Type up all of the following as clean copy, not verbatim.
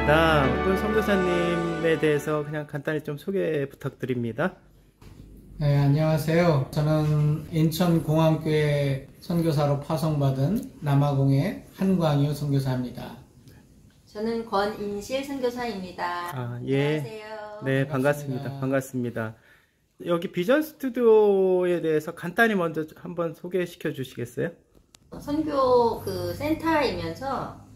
반갑습니다. 오늘 선교사님에 대해서 그냥 간단히 좀 소개 부탁드립니다. 네, 안녕하세요. 저는 인천공항교회 선교사로 파송받은 남아공의 한광유 선교사입니다. 저는 권인실 선교사입니다. 예. 안녕하세요. 네, 반갑습니다. 반갑습니다. 여기 비전 스튜디오에 대해서 간단히 먼저 한번 소개시켜 주시겠어요? 선교 그 센터이면서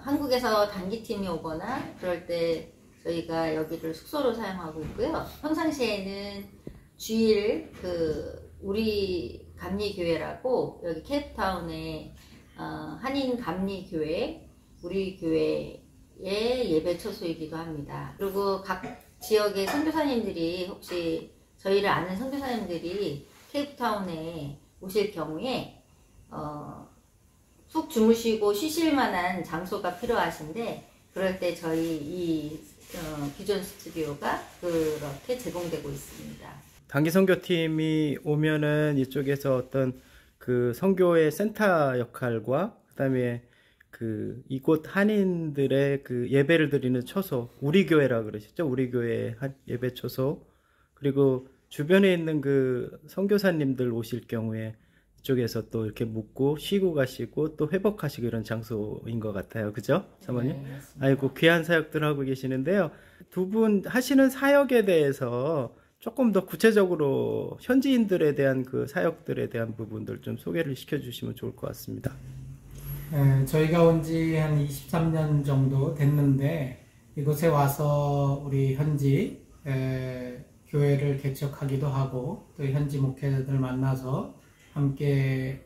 한국에서 단기팀이 오거나 그럴 때 저희가 여기를 숙소로 사용하고 있고요. 평상시에는 주일 우리 감리교회라고 여기 케이프타운에 한인 감리교회 우리 교회의 예배 처소이기도 합니다. 그리고 각 지역의 선교사님들이 혹시 저희를 아는 선교사님들이 케이프타운에 오실 경우에 푹 주무시고 쉬실 만한 장소가 필요하신데 그럴 때 저희 이 비전 스튜디오가 그렇게 제공되고 있습니다. 단기 선교팀이 오면은 이쪽에서 어떤 그 선교의 센터 역할과 그다음에 그 이곳 한인들의 그 예배를 드리는 처소, 우리 교회라 그러시죠? 우리 교회 예배 처소, 그리고 주변에 있는 그 선교사님들 오실 경우에 이쪽에서 또 이렇게 묵고 쉬고 가시고 또 회복하시고 이런 장소인 것 같아요. 그죠? 사모님? 네, 아이고, 귀한 사역들 하고 계시는데요. 두 분 하시는 사역에 대해서 조금 더 구체적으로 현지인들에 대한 그 사역들에 대한 부분들 좀 소개를 시켜주시면 좋을 것 같습니다. 네, 저희가 온 지 한 23년 정도 됐는데 이곳에 와서 우리 현지 교회를 개척하기도 하고 또 현지 목회자들 만나서 함께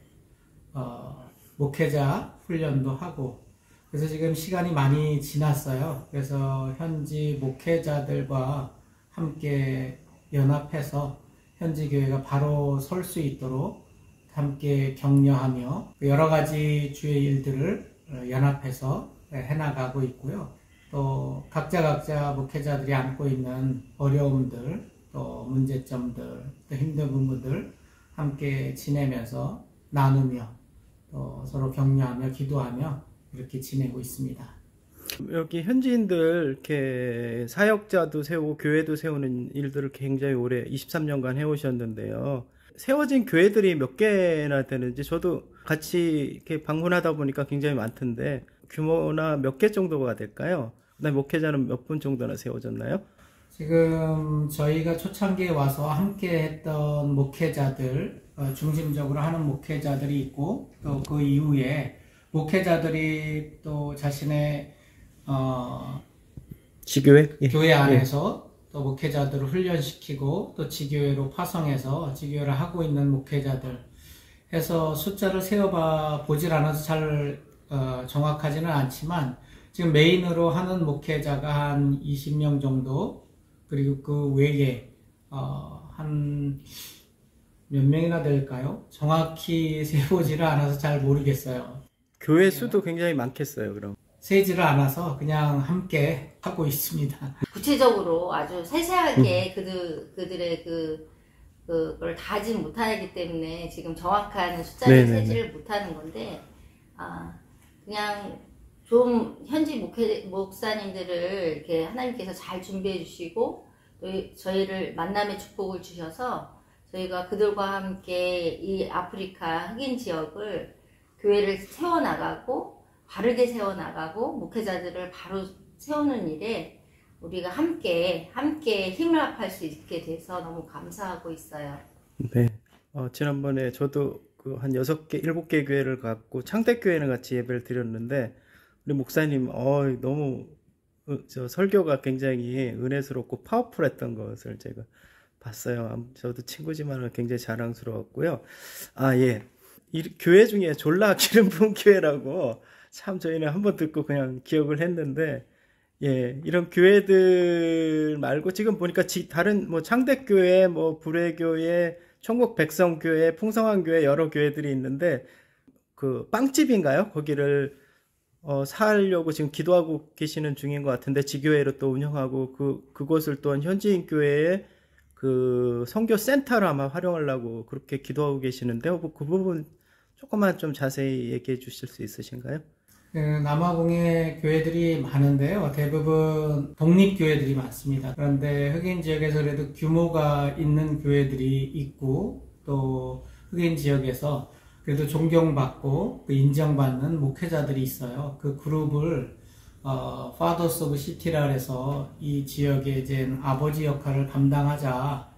목회자 훈련도 하고 그래서 지금 시간이 많이 지났어요. 그래서 현지 목회자들과 함께 연합해서 현지 교회가 바로 설 수 있도록 함께 격려하며 여러 가지 주의 일들을 연합해서 해나가고 있고요. 또 각자 목회자들이 안고 있는 어려움들, 또 문제점들, 또 힘든 부분들 함께 지내면서 나누며 또 서로 격려하며 기도하며 이렇게 지내고 있습니다. 여기 현지인들 이렇게 사역자도 세우고 교회도 세우는 일들을 굉장히 오래 23년간 해오셨는데요. 세워진 교회들이 몇 개나 되는지 저도 같이 이렇게 방문하다 보니까 굉장히 많던데 규모나 몇 개 정도가 될까요? 그다음에 목회자는 몇 분 정도나 세워졌나요? 지금 저희가 초창기에 와서 함께 했던 목회자들 중심적으로 하는 목회자들이 있고 또 그 이후에 목회자들이 또 자신의 지교회? 교회 안에서 또 목회자들을 훈련시키고 또 지교회로 파송해서 지교회를 하고 있는 목회자들 해서 숫자를 세어봐 보질 않아서 잘 정확하지는 않지만 지금 메인으로 하는 목회자가 한 20명 정도 그리고 그 외에 한 몇 명이나 될까요? 정확히 세보지를 않아서 잘 모르겠어요. 교회 수도 굉장히 많겠어요, 그럼. 세지를 않아서 그냥 함께 하고 있습니다. 구체적으로 아주 세세하게 그들의 그걸 다 하지 못하기 때문에 지금 정확한 숫자를 세지를 못하는 건데 그냥 좀 현지 목사님들을 이렇게 하나님께서 잘 준비해 주시고 또 저희를 만남의 축복을 주셔서 저희가 그들과 함께 이 아프리카 흑인 지역을 교회를 세워나가고 바르게 세워나가고 목회자들을 바로 세우는 일에 우리가 함께 힘을 합할 수 있게 돼서 너무 감사하고 있어요. 네. 지난번에 저도 그 한 6개, 7개 교회를 갔고 창대교회는 같이 예배를 드렸는데 우리 목사님 너무 저 설교가 굉장히 은혜스럽고 파워풀했던 것을 제가 봤어요. 저도 친구지만 굉장히 자랑스러웠고요. 예. 이 교회 중에 졸라 기름 부은 교회라고 참 저희는 한번 듣고 그냥 기억을 했는데 예, 이런 교회들 말고 지금 보니까 다른 뭐 창대교회, 뭐 불회교회, 천국백성교회, 풍성한교회 여러 교회들이 있는데 그 빵집인가요? 거기를 살려고 지금 기도하고 계시는 중인 것 같은데 지교회로 또 운영하고 그곳을 또한 현지인 교회의 그 선교 센터로 아마 활용하려고 그렇게 기도하고 계시는데요. 그 부분 조금만 좀 자세히 얘기해 주실 수 있으신가요? 남아공에 교회들이 많은데요. 대부분 독립교회들이 많습니다. 그런데 흑인 지역에서 그래도 규모가 있는 교회들이 있고, 또 흑인 지역에서 그래도 존경받고 인정받는 목회자들이 있어요. 그 그룹을 Fathers of City라 해서 이 지역에 이제 아버지 역할을 감당하자.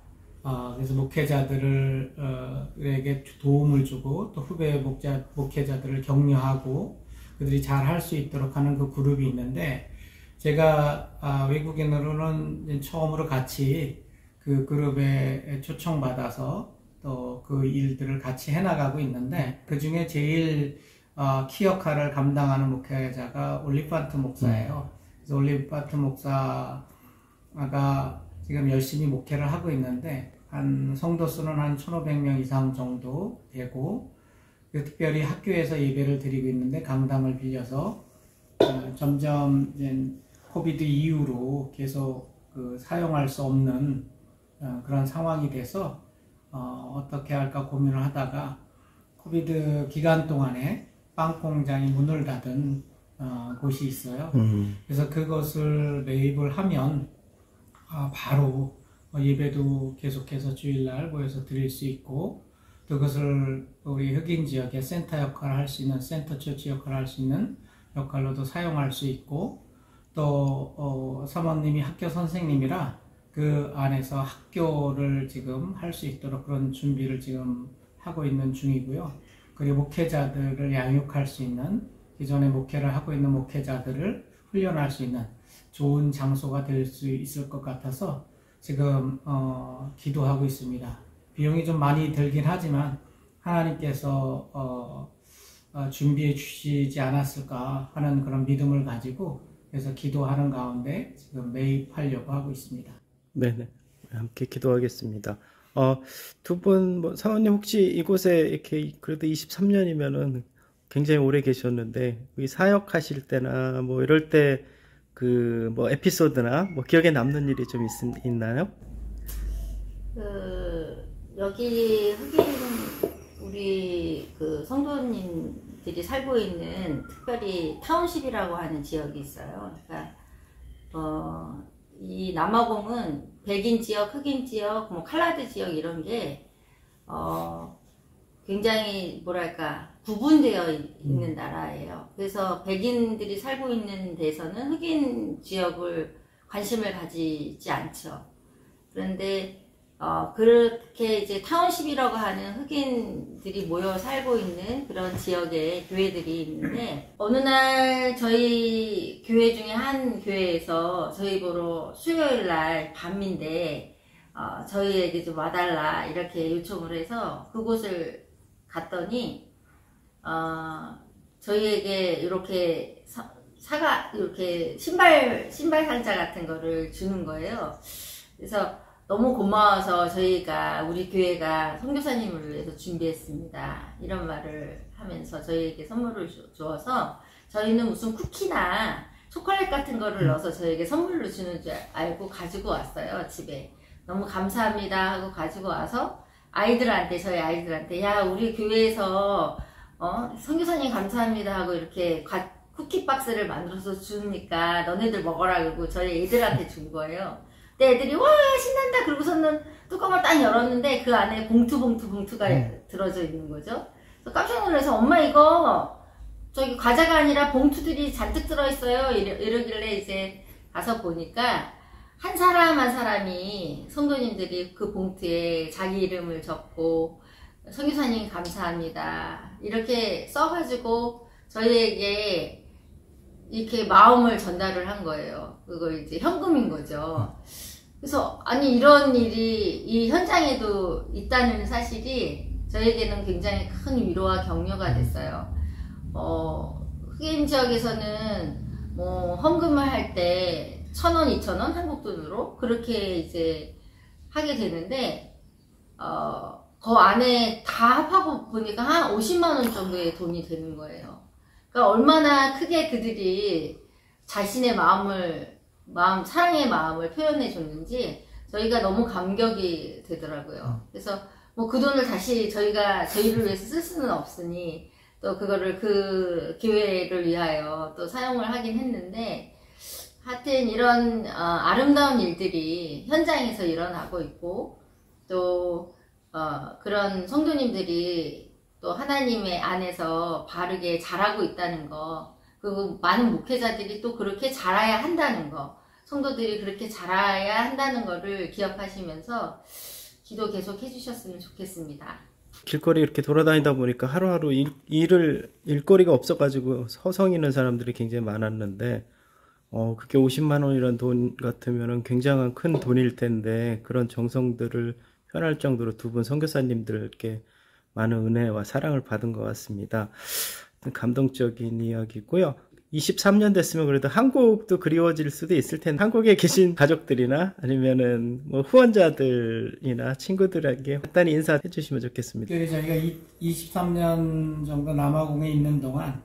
그래서 목회자들에게 도움을 주고 또 후배 목회자들을 격려하고 그들이 잘 할 수 있도록 하는 그 그룹이 있는데, 제가 외국인으로는 처음으로 같이 그 그룹에 초청받아서 또 그 일들을 같이 해나가고 있는데, 그 중에 제일 키 역할을 감당하는 목회자가 올리판트 목사예요. 그래서 올리판트 목사가 지금 열심히 목회를 하고 있는데, 한 성도 수는 한 1,500명 이상 정도 되고, 특별히 학교에서 예배를 드리고 있는데 강당을 빌려서 점점 이제 코비드 이후로 계속 사용할 수 없는 그런 상황이 돼서 어떻게 할까 고민을 하다가 코비드 기간 동안에 빵 공장이 문을 닫은 곳이 있어요. 그래서 그것을 매입을 하면 바로 예배도 계속해서 주일날 모여서 드릴 수 있고, 또 그것을 우리 흑인 지역의 센터 역할을 할 수 있는, 센터 처치 역할을 할 수 있는 역할로도 사용할 수 있고, 또 사모님이 학교 선생님이라 그 안에서 학교를 지금 할 수 있도록 그런 준비를 지금 하고 있는 중이고요. 그리고 목회자들을 양육할 수 있는, 기존에 목회를 하고 있는 목회자들을 훈련할 수 있는 좋은 장소가 될 수 있을 것 같아서 지금 기도하고 있습니다. 비용이 좀 많이 들긴 하지만 하나님께서 준비해 주시지 않았을까 하는 그런 믿음을 가지고, 그래서 기도하는 가운데 지금 매입하려고 하고 있습니다. 네네. 함께 기도하겠습니다. 두 분, 사모님 혹시 이곳에 이렇게 그래도 23년이면은 굉장히 오래 계셨는데, 이 사역하실 때나 뭐 이럴 때 그 뭐 에피소드나 뭐 기억에 남는 일이 좀 있나요? 여기 흑인 우리 그 성도님들이 살고 있는 특별히 타운십이라고 하는 지역이 있어요. 그러니까 이 남아공은 백인 지역, 흑인 지역, 뭐 칼라드 지역 이런 게 굉장히 뭐랄까 구분되어 있는 나라예요. 그래서 백인들이 살고 있는 데서는 흑인 지역을 관심을 가지지 않죠. 그런데 그렇게 이제 타운십이라고 하는 흑인들이 모여 살고 있는 그런 지역에 교회들이 있는데, 어느 날 저희 교회 중에 한 교회에서 저희 보러 수요일 날 밤인데 저희에게 좀 와달라 이렇게 요청을 해서 그곳을 갔더니 저희에게 이렇게 이렇게 신발 상자 같은 거를 주는 거예요. 그래서 너무 고마워서 저희가 우리 교회가 선교사님을 위해서 준비했습니다 이런 말을 하면서 저희에게 선물을 주어서, 저희는 무슨 쿠키나 초콜릿 같은 거를 넣어서 저희에게 선물로 주는 줄 알고 가지고 왔어요. 집에 너무 감사합니다 하고 가지고 와서 저희 아이들한테 야, 우리 교회에서 선교사님 감사합니다 하고 이렇게 쿠키 박스를 만들어서 주니까 너네들 먹어라 그러고 저희 애들한테 준 거예요. 근데 애들이 와 신난다 그러고서는 뚜껑을 딱 열었는데 그 안에 봉투가 들어져 있는 거죠. 그래서 깜짝 놀라서 엄마 이거 저기 과자가 아니라 봉투들이 잔뜩 들어있어요 이러길래 이제 가서 보니까 한 사람 한 사람이 성도님들이 그 봉투에 자기 이름을 적고 선교사님 감사합니다 이렇게 써가지고 저희에게 이렇게 마음을 전달을 한 거예요. 그걸 이제 현금인 거죠. 그래서 아니 이런 일이 이 현장에도 있다는 사실이 저에게는 굉장히 큰 위로와 격려가 됐어요. 흑인 지역에서는 뭐 헌금을 할 때 1,000원, 2,000원 한국 돈으로 그렇게 이제 하게 되는데 그 안에 다 합하고 보니까 한 50만 원 정도의 돈이 되는 거예요. 그러니까 얼마나 크게 그들이 자신의 사랑의 마음을 표현해 줬는지 저희가 너무 감격이 되더라고요. 그래서 뭐 그 돈을 다시 저희를 위해서 쓸 수는 없으니 또 그거를 그 교회를 위하여 또 사용을 하긴 했는데, 하여튼 이런 아름다운 일들이 현장에서 일어나고 있고, 또 그런 성도님들이 또 하나님의 안에서 바르게 자라고 있다는 거, 그리고 많은 목회자들이 또 그렇게 자라야 한다는 거, 성도들이 그렇게 자라야 한다는 거를 기억하시면서 기도 계속 해주셨으면 좋겠습니다. 길거리 이렇게 돌아다니다 보니까 하루하루 일거리가 없어가지고 서성이는 사람들이 굉장히 많았는데, 그게 50만 원이란 돈 같으면은 굉장한 큰 돈일 텐데, 그런 정성들을 표현할 정도로 두 분 선교사님들께 많은 은혜와 사랑을 받은 것 같습니다. 감동적인 이야기고요. 23년 됐으면 그래도 한국도 그리워질 수도 있을 텐데, 한국에 계신 가족들이나 아니면은 뭐 후원자들이나 친구들에게 간단히 인사해 주시면 좋겠습니다. 특별히 저희가 23년 정도 남아공에 있는 동안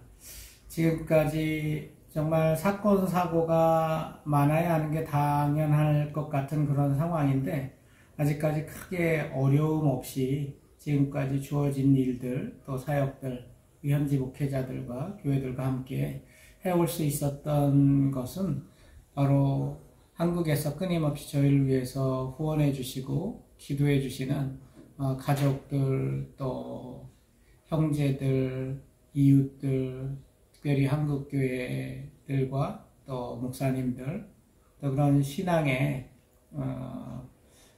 지금까지 정말 사건 사고가 많아야 하는 게 당연할 것 같은 그런 상황인데, 아직까지 크게 어려움 없이 지금까지 주어진 일들, 또 사역들, 현지 목회자들과 교회들과 함께 해올 수 있었던 것은 바로 한국에서 끊임없이 저희를 위해서 후원해 주시고 기도해 주시는 가족들, 또 형제들, 이웃들, 특별히 한국교회들과 또 목사님들, 또 그런 신앙의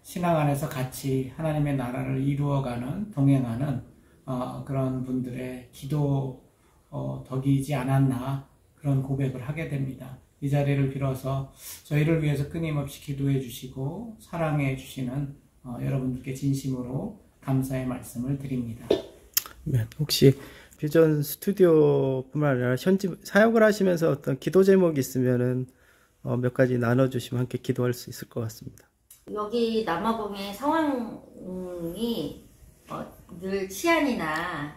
신앙 안에서 같이 하나님의 나라를 이루어가는, 동행하는 그런 분들의 기도 덕이지 않았나, 그런 고백을 하게 됩니다. 이 자리를 빌어서 저희를 위해서 끊임없이 기도해 주시고 사랑해 주시는 여러분들께 진심으로 감사의 말씀을 드립니다. 네, 혹시 비전 스튜디오뿐만 아니라 현지 사역을 하시면서 어떤 기도 제목이 있으면은 몇 가지 나눠주시면 함께 기도할 수 있을 것 같습니다. 여기 남아공의 상황이 늘 치안이나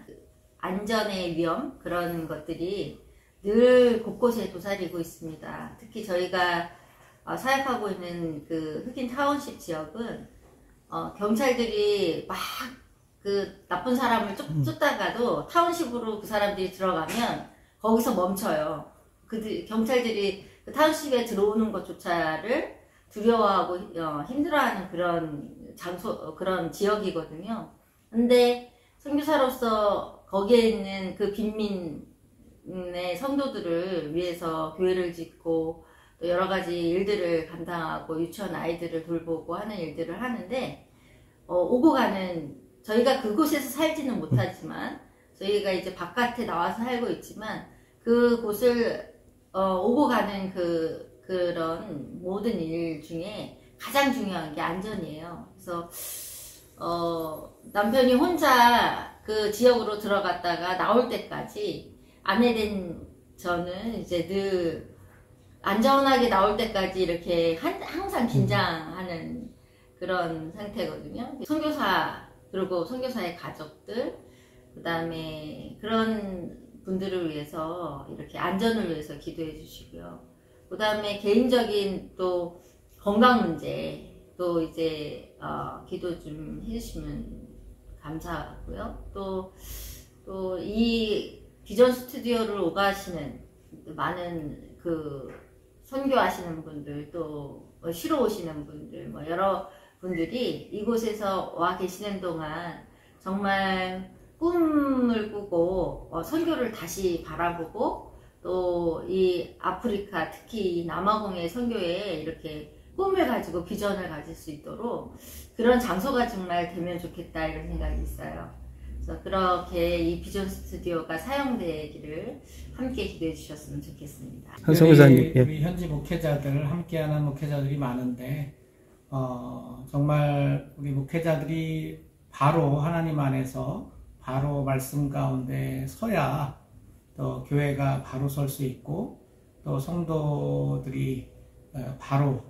안전의 위험, 그런 것들이 늘 곳곳에 도사리고 있습니다. 특히 저희가 사역하고 있는 그 흑인 타운십 지역은 경찰들이 막 그 나쁜 사람을 쫓다가도 타운십으로 그 사람들이 들어가면 거기서 멈춰요. 경찰들이 그 타운십에 들어오는 것조차를 두려워하고 힘들어하는 그런 지역이거든요. 근데 선교사로서 거기에 있는 그 빈민의 성도들을 위해서 교회를 짓고 또 여러 가지 일들을 감당하고 유치원 아이들을 돌보고 하는 일들을 하는데, 오고 가는, 저희가 그곳에서 살지는 못하지만 저희가 이제 바깥에 나와서 살고 있지만 그곳을 오고 가는 그런 모든 일 중에 가장 중요한 게 안전이에요. 그래서 남편이 혼자 그 지역으로 들어갔다가 나올 때까지 아내 된 저는 이제 늘 안전하게 나올 때까지 이렇게 항상 긴장하는 그런 상태거든요. 선교사, 그리고 선교사의 가족들, 그 다음에 그런 분들을 위해서 이렇게 안전을 위해서 기도해 주시고요. 그 다음에 개인적인 또 건강 문제 또 이제 기도 좀 해주시면 감사하고요. 또 이 비전 스튜디오를 오가시는 많은 그 선교하시는 분들, 또 쉬러 오시는 분들, 뭐 여러 분들이 이곳에서 와 계시는 동안 정말 꿈을 꾸고 선교를 다시 바라보고 또 이 아프리카, 특히 남아공의 선교에 이렇게 꿈을 가지고 비전을 가질 수 있도록 그런 장소가 정말 되면 좋겠다, 이런 생각이 있어요. 그래서 그렇게 이 비전 스튜디오가 사용되기를 함께 기도해 주셨으면 좋겠습니다. 한성교사님, 우리 현지 목회자들, 함께하는 목회자들이 많은데 정말 우리 목회자들이 바로 하나님 안에서 바로 말씀 가운데 서야 또 교회가 바로 설 수 있고 또 성도들이 바로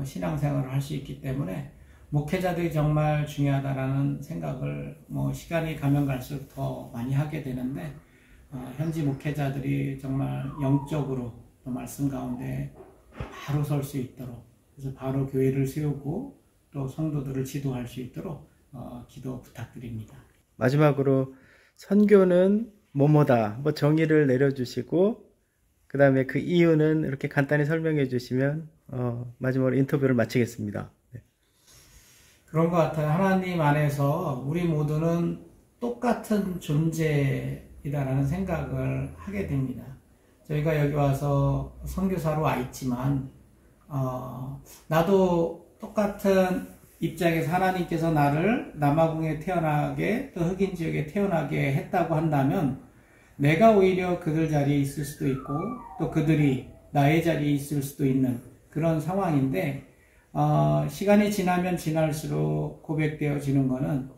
신앙생활을 할 수 있기 때문에 목회자들이 정말 중요하다라는 생각을 시간이 가면 갈수록 더 많이 하게 되는데, 현지 목회자들이 정말 영적으로 또 말씀 가운데 바로 설 수 있도록, 그래서 바로 교회를 세우고 또 성도들을 지도할 수 있도록 기도 부탁드립니다. 마지막으로 선교는 뭐뭐다, 뭐 정의를 내려주시고, 그 다음에 그 이유는 이렇게 간단히 설명해 주시면, 마지막으로 인터뷰를 마치겠습니다. 네. 그런 것 같아요. 하나님 안에서 우리 모두는 똑같은 존재이다라는 생각을 하게 됩니다. 저희가 여기 와서 선교사로 와 있지만, 나도 똑같은 입장에서 하나님께서 나를 남아공에 태어나게 또 흑인 지역에 태어나게 했다고 한다면 내가 오히려 그들 자리에 있을 수도 있고 또 그들이 나의 자리에 있을 수도 있는 그런 상황인데 시간이 지나면 지날수록 고백되어지는 것은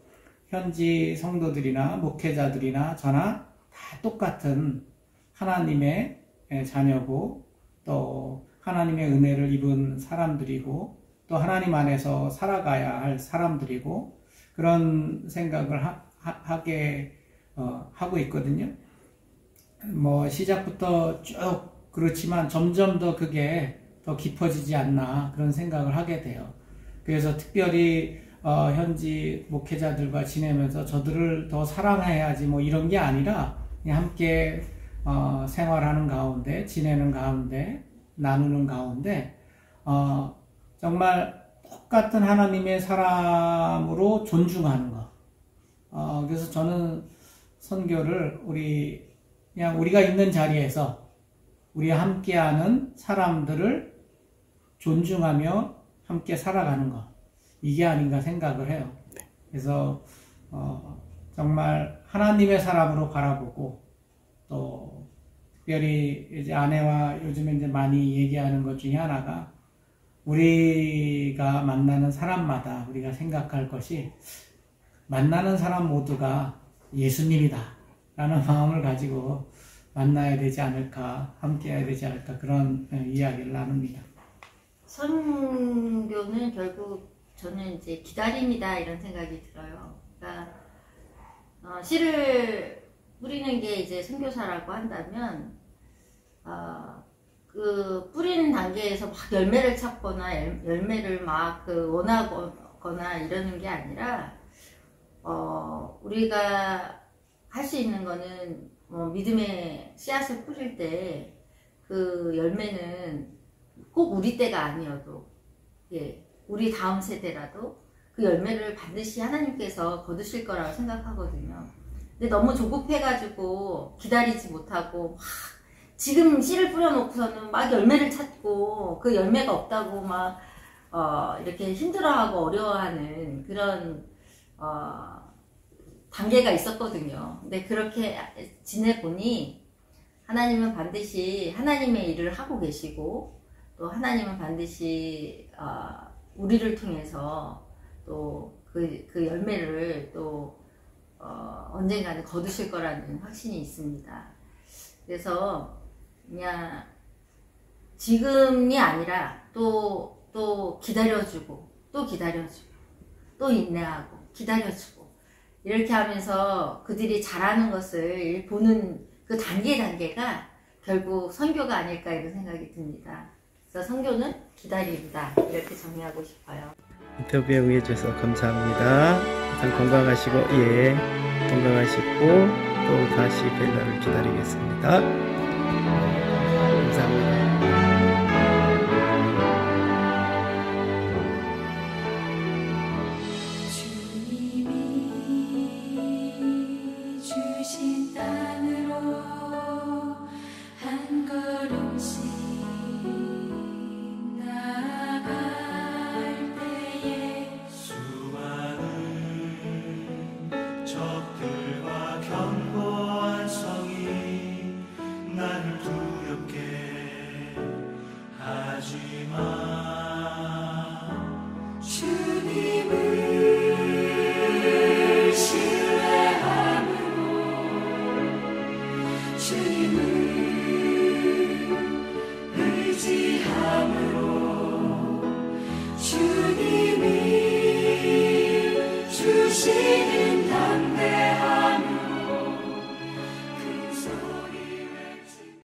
현지 성도들이나 목회자들이나 저나 다 똑같은 하나님의 자녀고 또 하나님의 은혜를 입은 사람들이고 또 하나님 안에서 살아가야 할 사람들이고 그런 생각을 하게 하고 있거든요. 뭐 시작부터 쭉 그렇지만 점점 더 그게 더 깊어지지 않나 그런 생각을 하게 돼요. 그래서 특별히 현지 목회자들과 지내면서 저들을 더 사랑해야지 뭐 이런 게 아니라 그냥 함께 생활하는 가운데 지내는 가운데 나누는 가운데 정말 똑같은 하나님의 사람으로 존중하는 것. 그래서 저는 선교를 그냥 우리가 있는 자리에서 우리와 함께하는 사람들을 존중하며 함께 살아가는 것. 이게 아닌가 생각을 해요. 그래서 정말 하나님의 사람으로 바라보고 또 특별히 이제 아내와 요즘에 이제 많이 얘기하는 것 중에 하나가 우리가 만나는 사람마다 우리가 생각할 것이 만나는 사람 모두가 예수님이다 라는 마음을 가지고 만나야 되지 않을까, 함께 해야 되지 않을까 그런 이야기를 나눕니다. 선교는 결국 저는 이제 기다림이다 이런 생각이 들어요. 그러니까 씨를 뿌리는 게 이제 선교사라고 한다면 그 뿌리는 단계에서 막 열매를 찾거나 열매를 막 원하거나 이러는 게 아니라 우리가 할 수 있는 거는 믿음의 씨앗을 뿌릴 때 그 열매는 꼭 우리 때가 아니어도 우리 다음 세대라도 그 열매를 반드시 하나님께서 거두실 거라고 생각하거든요. 근데 너무 조급해가지고 기다리지 못하고 막 지금 씨를 뿌려놓고서는 막 열매를 찾고 그 열매가 없다고 막 이렇게 힘들어하고 어려워하는 그런 단계가 있었거든요. 근데 그렇게 지내보니 하나님은 반드시 하나님의 일을 하고 계시고 또 하나님은 반드시 우리를 통해서 또 그 열매를 또 언젠가는 거두실 거라는 확신이 있습니다. 그래서 그냥 지금이 아니라 또 기다려주고 또 기다려주고 또 인내하고 기다려주고 이렇게 하면서 그들이 잘하는 것을 보는 그 단계가 결국 선교가 아닐까 이런 생각이 듭니다. 그래서 선교는 기다림이다 이렇게 정리하고 싶어요. 인터뷰에 응해주셔서 감사합니다. 항상 건강하시고 건강하시고 또 다시 뵐 날을 기다리겠습니다.